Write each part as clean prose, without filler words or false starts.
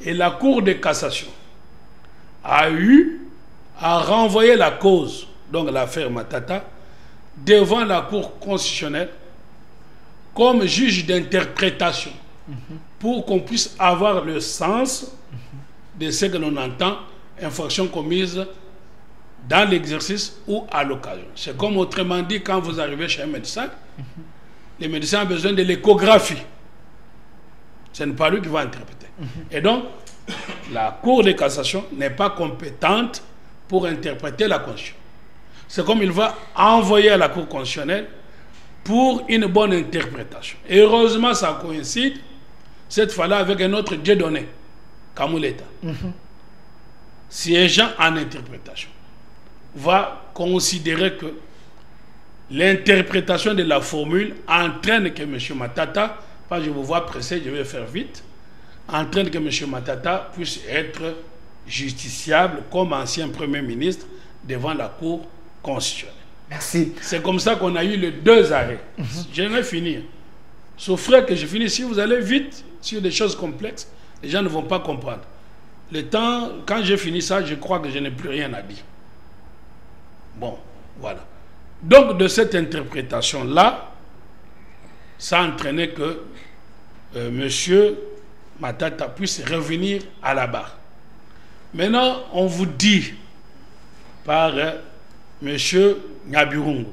Et la Cour de cassation a eu à renvoyer la cause, donc l'affaire Matata, devant la Cour constitutionnelle comme juge d'interprétation pour qu'on puisse avoir le sens de ce que l'on entend, infraction commise dans l'exercice ou à l'occasion. C'est comme autrement dit, quand vous arrivez chez un médecin, le médecin a besoin de l'échographie. Ce n'est pas lui qui va interpréter. Et donc, la Cour de cassation n'est pas compétente pour interpréter la Constitution. C'est comme il va envoyer à la Cour constitutionnelle pour une bonne interprétation. Et heureusement, ça coïncide, cette fois-là, avec un autre Dieu donné, Kamouleta, siégeant en interprétation, va considérer que l'interprétation de la formule entraîne que M. Matata, pas je vous vois pressé, je vais faire vite, entraîne que M. Matata puisse être justiciable comme ancien Premier ministre devant la Cour constitutionnelle. Merci. C'est comme ça qu'on a eu les deux arrêts. Je vais finir. Souffrez que je finisse. Si vous allez vite sur des choses complexes, les gens ne vont pas comprendre. Le temps, quand j'ai fini ça, je crois que je n'ai plus rien à dire. Bon, voilà. Donc, de cette interprétation-là, ça a entraîné que M. Matata puisse revenir à la barre. Maintenant, on vous dit par M. Nyabirungu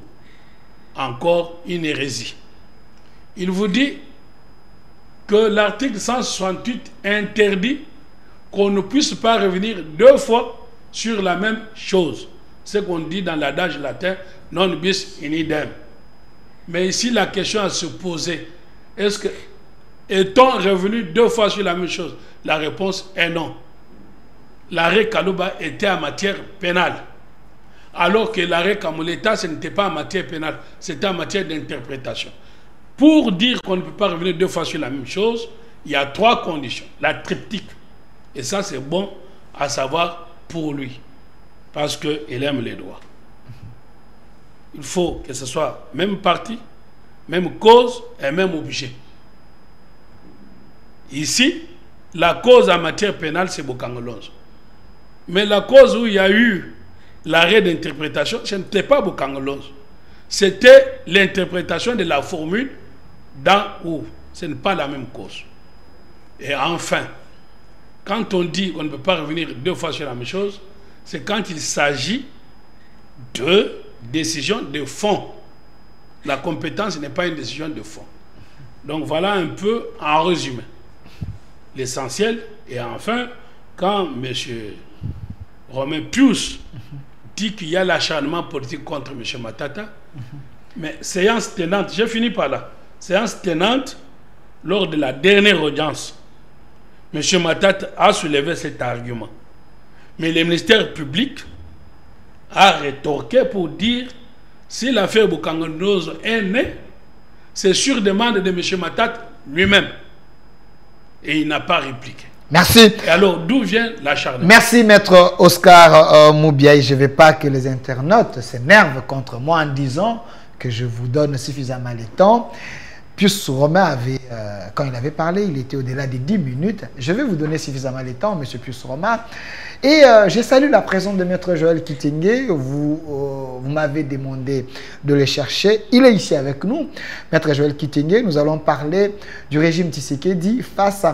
encore une hérésie. Il vous dit que l'article 168 interdit qu'on ne puisse pas revenir deux fois sur la même chose. C'est ce qu'on dit dans l'adage latin, non bis in idem. Mais ici, la question à se poser, est-on revenu deux fois sur la même chose? La réponse est non. L'arrêt Kalouba était en matière pénale. Alors que l'arrêt Kamouleta, ce n'était pas en matière pénale, c'était en matière d'interprétation. Pour dire qu'on ne peut pas revenir deux fois sur la même chose, il y a trois conditions. La triptyque. Et ça, c'est bon à savoir pour lui. Parce qu'il aime les droits. Il faut que ce soit même parti, même cause et même objet. Ici, la cause en matière pénale, c'est Bokangolonzo. Mais la cause où il y a eu l'arrêt d'interprétation, ce n'était pas Bokangolonzo. C'était l'interprétation de la formule dans où. Ce n'est pas la même cause. Et enfin, quand on dit qu'on ne peut pas revenir deux fois sur la même chose, c'est quand il s'agit de décision de fond. La compétence n'est pas une décision de fond. Donc voilà un peu en résumé l'essentiel. Et enfin, quand M. Romain Pius dit qu'il y a l'acharnement politique contre M. Matata, mais séance tenante, j'ai fini par là, séance tenante, lors de la dernière audience, M. Matata a soulevé cet argument. Mais le ministère public a rétorqué pour dire si l'affaire Bokangolonzo est née, c'est sur demande de M. Matata lui-même. Et il n'a pas répliqué. Merci. Et alors, d'où vient l'acharnement? Merci, maître Oscar Moubiaï. Je ne veux pas que les internautes s'énervent contre moi en disant que je vous donne suffisamment de temps. Pius Romain avait, quand il avait parlé, il était au-delà des 10 minutes. Je vais vous donner suffisamment de temps, monsieur Pius Romain. Et je salue la présence de maître Joël Kitenge. Vous m'avez demandé de le chercher. Il est ici avec nous. Maître Joël Kitenge, nous allons parler du régime Tshisekedi face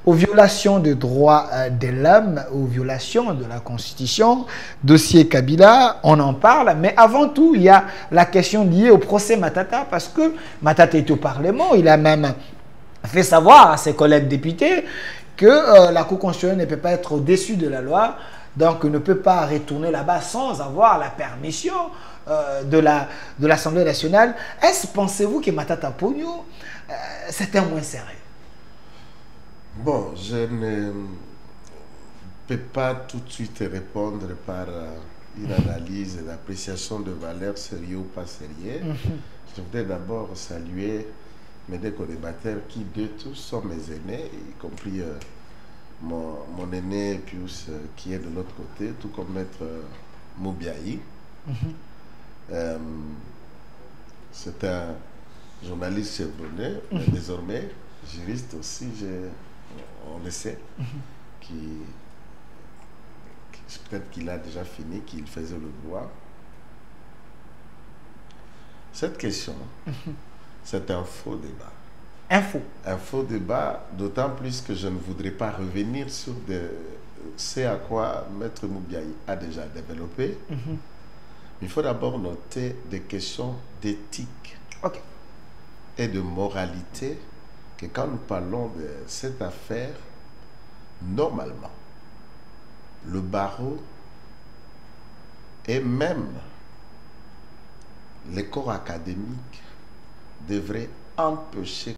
aux violations des droits de l'homme, aux violations de la Constitution. Dossier Kabila, on en parle. Mais avant tout, il y a la question liée au procès Matata, parce que Matata est au Parlement. Il a même fait savoir à ses collègues députés que la Cour constitutionnelle ne peut pas être au-dessus de la loi, donc il ne peut pas retourner là-bas sans avoir la permission de l'Assemblée nationale. Est-ce, pensez-vous que Matata Ponyo, c'est un moins sérieux? Bon, je ne peux pas tout de suite répondre par une analyse et l'appréciation de valeur sérieux ou pas sérieux. Je voudrais d'abord saluer mes deux co-débatteurs qui, de tous, sont mes aînés, y compris mon aîné Pius qui est de l'autre côté, tout comme maître Moubiaï. C'est un journaliste chevronné, mais désormais juriste aussi, on le sait, peut-être qu'il a déjà fini, qu'il faisait le droit. Cette question, c'est un faux débat. Un faux débat, d'autant plus que je ne voudrais pas revenir sur ce à quoi Maître Moubiaï a déjà développé. Il faut d'abord noter des questions d'éthique et de moralité, que quand nous parlons de cette affaire, normalement, le barreau et même les corps académiques devraient empêcher